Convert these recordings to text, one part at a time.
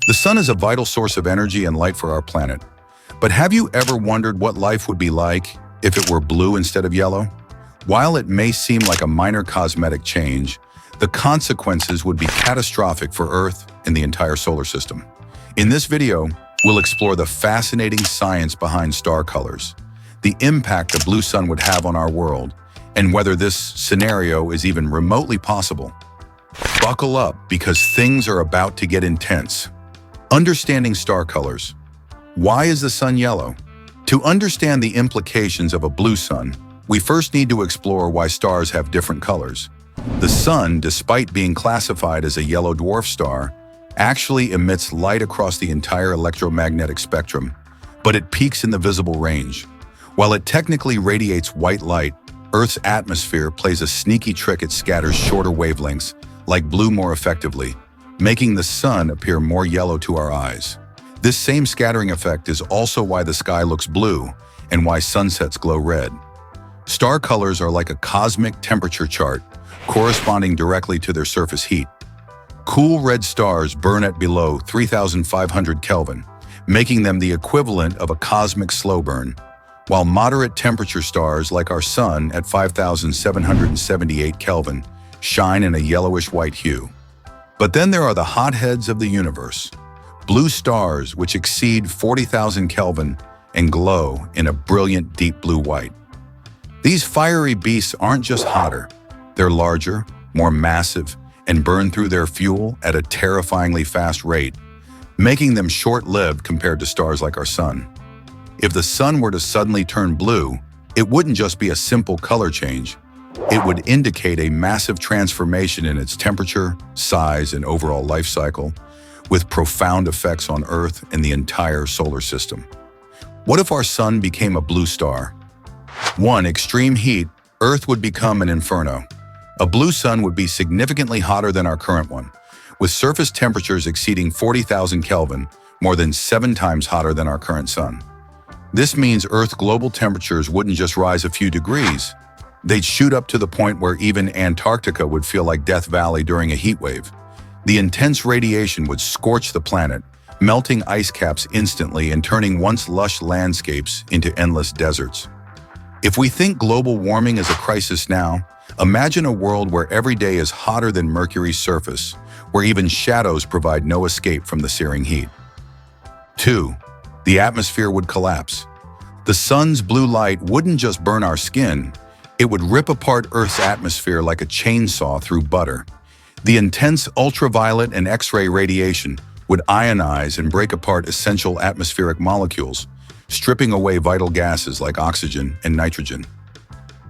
The sun is a vital source of energy and light for our planet. But have you ever wondered what life would be like if it were blue instead of yellow? While it may seem like a minor cosmetic change, the consequences would be catastrophic for Earth and the entire solar system. In this video, we'll explore the fascinating science behind star colors, the impact the blue sun would have on our world, and whether this scenario is even remotely possible. Buckle up, because things are about to get intense. Understanding star colors. Why is the sun yellow? To understand the implications of a blue sun, we first need to explore why stars have different colors. The sun, despite being classified as a yellow dwarf star, actually emits light across the entire electromagnetic spectrum, but it peaks in the visible range. While it technically radiates white light, Earth's atmosphere plays a sneaky trick. It scatters shorter wavelengths, like blue, more effectively, making the sun appear more yellow to our eyes. This same scattering effect is also why the sky looks blue and why sunsets glow red. Star colors are like a cosmic temperature chart, corresponding directly to their surface heat. Cool red stars burn at below 3,500 Kelvin, making them the equivalent of a cosmic slow burn, while moderate temperature stars like our sun at 5,778 Kelvin shine in a yellowish-white hue. But then there are the hotheads of the universe, blue stars which exceed 40,000 Kelvin and glow in a brilliant deep blue-white. These fiery beasts aren't just hotter, they're larger, more massive, and burn through their fuel at a terrifyingly fast rate, making them short-lived compared to stars like our sun. If the sun were to suddenly turn blue, it wouldn't just be a simple color change. It would indicate a massive transformation in its temperature, size, and overall life cycle, with profound effects on Earth and the entire solar system. What if our sun became a blue star? 1. Extreme heat. Earth would become an inferno. A blue sun would be significantly hotter than our current one, with surface temperatures exceeding 40,000 Kelvin, more than 7 times hotter than our current sun. This means Earth's global temperatures wouldn't just rise a few degrees. They'd shoot up to the point where even Antarctica would feel like Death Valley during a heat wave. The intense radiation would scorch the planet, melting ice caps instantly and turning once lush landscapes into endless deserts. If we think global warming is a crisis now, imagine a world where every day is hotter than Mercury's surface, where even shadows provide no escape from the searing heat. 2. The atmosphere would collapse. The sun's blue light wouldn't just burn our skin, it would rip apart Earth's atmosphere like a chainsaw through butter. The intense ultraviolet and X-ray radiation would ionize and break apart essential atmospheric molecules, stripping away vital gases like oxygen and nitrogen.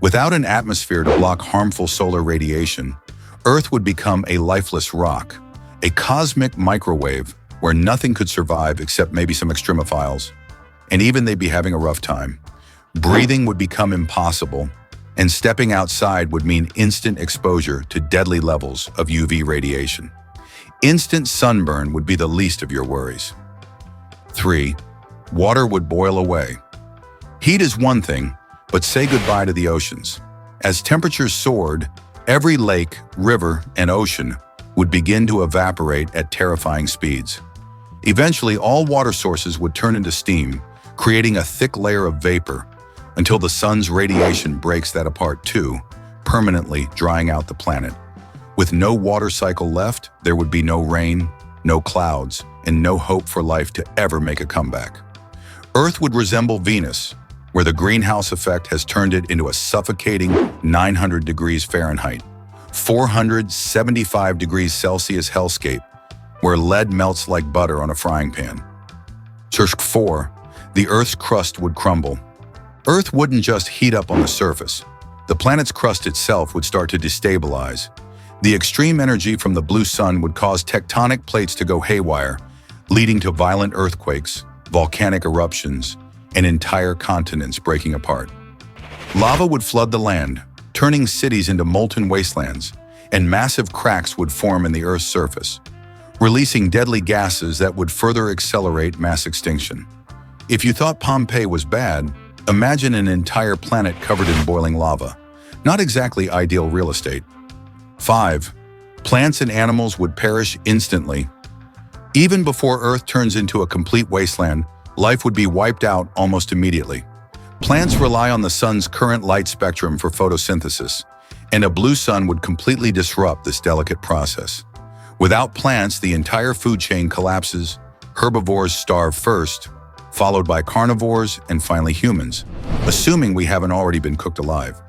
Without an atmosphere to block harmful solar radiation, Earth would become a lifeless rock, a cosmic microwave where nothing could survive except maybe some extremophiles, and even they'd be having a rough time. Breathing would become impossible, and stepping outside would mean instant exposure to deadly levels of UV radiation. Instant sunburn would be the least of your worries. 3. Water would boil away. Heat is one thing, but say goodbye to the oceans. As temperatures soared, every lake, river, and ocean would begin to evaporate at terrifying speeds. Eventually, all water sources would turn into steam, creating a thick layer of vapor, until the sun's radiation breaks that apart too, permanently drying out the planet. With no water cycle left, there would be no rain, no clouds, and no hope for life to ever make a comeback. Earth would resemble Venus, where the greenhouse effect has turned it into a suffocating 900 degrees Fahrenheit, 475 degrees Celsius hellscape, where lead melts like butter on a frying pan. 4. The Earth's crust would crumble. Earth wouldn't just heat up on the surface. The planet's crust itself would start to destabilize. The extreme energy from the blue sun would cause tectonic plates to go haywire, leading to violent earthquakes, volcanic eruptions, and entire continents breaking apart. Lava would flood the land, turning cities into molten wastelands, and massive cracks would form in the Earth's surface, releasing deadly gases that would further accelerate mass extinction. If you thought Pompeii was bad, imagine an entire planet covered in boiling lava. Not exactly ideal real estate. 5. Plants and animals would perish instantly. Even before Earth turns into a complete wasteland, life would be wiped out almost immediately. Plants rely on the sun's current light spectrum for photosynthesis, and a blue sun would completely disrupt this delicate process. Without plants, the entire food chain collapses. Herbivores starve first, followed by carnivores and finally humans, assuming we haven't already been cooked alive.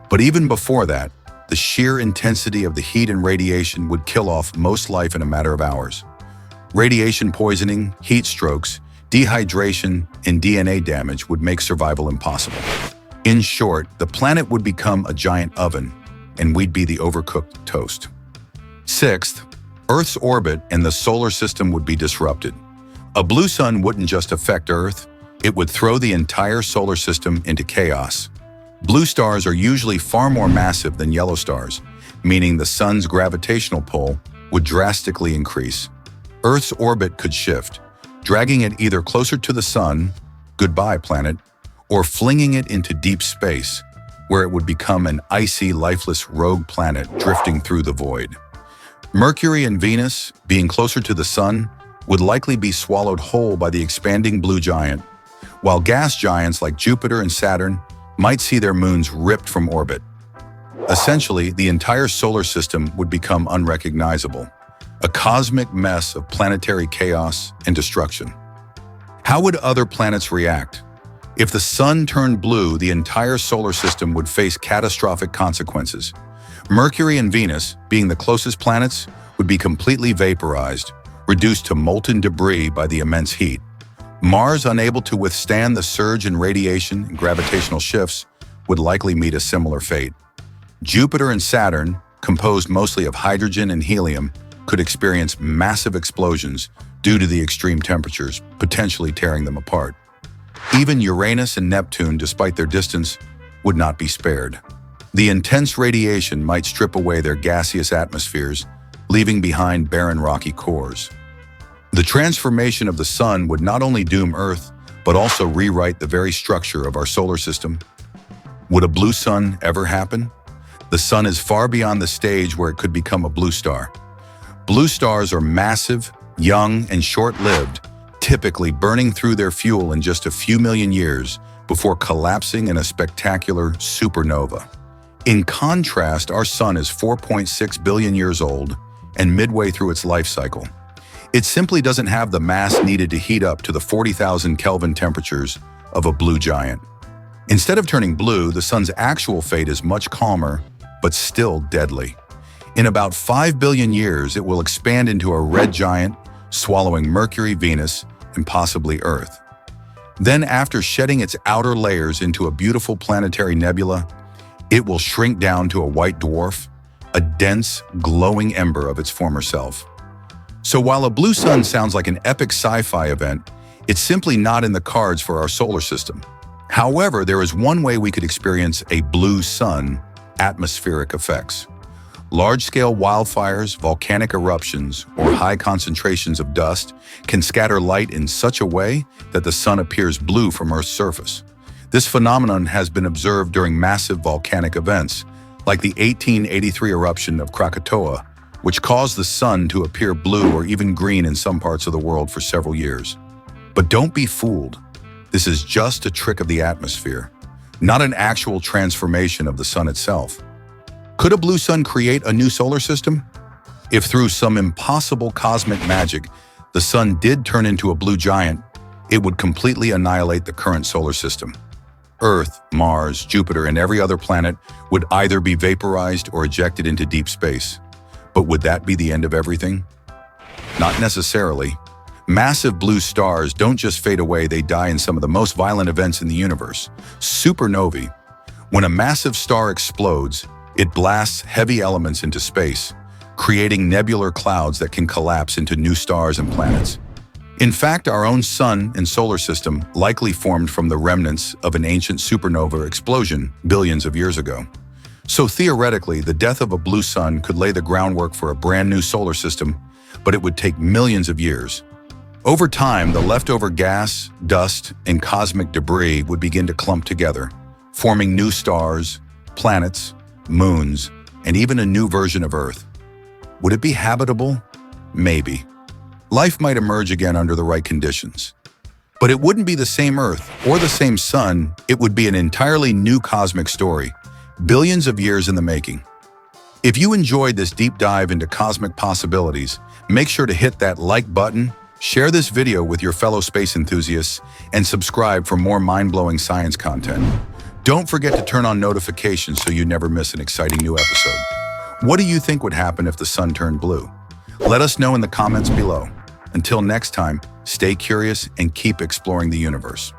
But even before that, the sheer intensity of the heat and radiation would kill off most life in a matter of hours. Radiation poisoning, heat strokes, dehydration, and DNA damage would make survival impossible. In short, the planet would become a giant oven, and we'd be the overcooked toast. Sixth, Earth's orbit and the solar system would be disrupted. A blue sun wouldn't just affect Earth, it would throw the entire solar system into chaos. Blue stars are usually far more massive than yellow stars, meaning the sun's gravitational pull would drastically increase. Earth's orbit could shift, dragging it either closer to the sun, goodbye planet, or flinging it into deep space, where it would become an icy, lifeless rogue planet drifting through the void. Mercury and Venus, being closer to the sun, would likely be swallowed whole by the expanding blue giant, while gas giants like Jupiter and Saturn might see their moons ripped from orbit. Essentially, the entire solar system would become unrecognizable, a cosmic mess of planetary chaos and destruction. How would other planets react? If the sun turned blue, the entire solar system would face catastrophic consequences. Mercury and Venus, being the closest planets, would be completely vaporized, reduced to molten debris by the immense heat. Mars, unable to withstand the surge in radiation and gravitational shifts, would likely meet a similar fate. Jupiter and Saturn, composed mostly of hydrogen and helium, could experience massive explosions due to the extreme temperatures, potentially tearing them apart. Even Uranus and Neptune, despite their distance, would not be spared. The intense radiation might strip away their gaseous atmospheres, leaving behind barren rocky cores. The transformation of the sun would not only doom Earth, but also rewrite the very structure of our solar system. Would a blue sun ever happen? The sun is far beyond the stage where it could become a blue star. Blue stars are massive, young, and short-lived, typically burning through their fuel in just a few million years before collapsing in a spectacular supernova. In contrast, our sun is 4.6 billion years old and midway through its life cycle. It simply doesn't have the mass needed to heat up to the 40,000 Kelvin temperatures of a blue giant. Instead of turning blue, the sun's actual fate is much calmer, but still deadly. In about 5 billion years, it will expand into a red giant, swallowing Mercury, Venus, and possibly Earth. Then, after shedding its outer layers into a beautiful planetary nebula, it will shrink down to a white dwarf, a dense, glowing ember of its former self. So while a blue sun sounds like an epic sci-fi event, it's simply not in the cards for our solar system. However, there is one way we could experience a blue sun: atmospheric effects. Large-scale wildfires, volcanic eruptions, or high concentrations of dust can scatter light in such a way that the sun appears blue from Earth's surface. This phenomenon has been observed during massive volcanic events, like the 1883 eruption of Krakatoa, which caused the sun to appear blue or even green in some parts of the world for several years. But don't be fooled. This is just a trick of the atmosphere, not an actual transformation of the sun itself. Could a blue sun create a new solar system? If through some impossible cosmic magic, the sun did turn into a blue giant, it would completely annihilate the current solar system. Earth, Mars, Jupiter, and every other planet would either be vaporized or ejected into deep space. But would that be the end of everything? Not necessarily. Massive blue stars don't just fade away, they die in some of the most violent events in the universe: supernovae. When a massive star explodes, it blasts heavy elements into space, creating nebular clouds that can collapse into new stars and planets. In fact, our own sun and solar system likely formed from the remnants of an ancient supernova explosion billions of years ago. So theoretically, the death of a blue sun could lay the groundwork for a brand new solar system, but it would take millions of years. Over time, the leftover gas, dust, and cosmic debris would begin to clump together, forming new stars, planets, moons, and even a new version of Earth. Would it be habitable? Maybe. life might emerge again under the right conditions. But it wouldn't be the same Earth or the same Sun. It would be an entirely new cosmic story, billions of years in the making. If you enjoyed this deep dive into cosmic possibilities, make sure to hit that like button, share this video with your fellow space enthusiasts, and subscribe for more mind-blowing science content. Don't forget to turn on notifications so you never miss an exciting new episode. What do you think would happen if the sun turned blue? Let us know in the comments below. Until next time, stay curious and keep exploring the universe.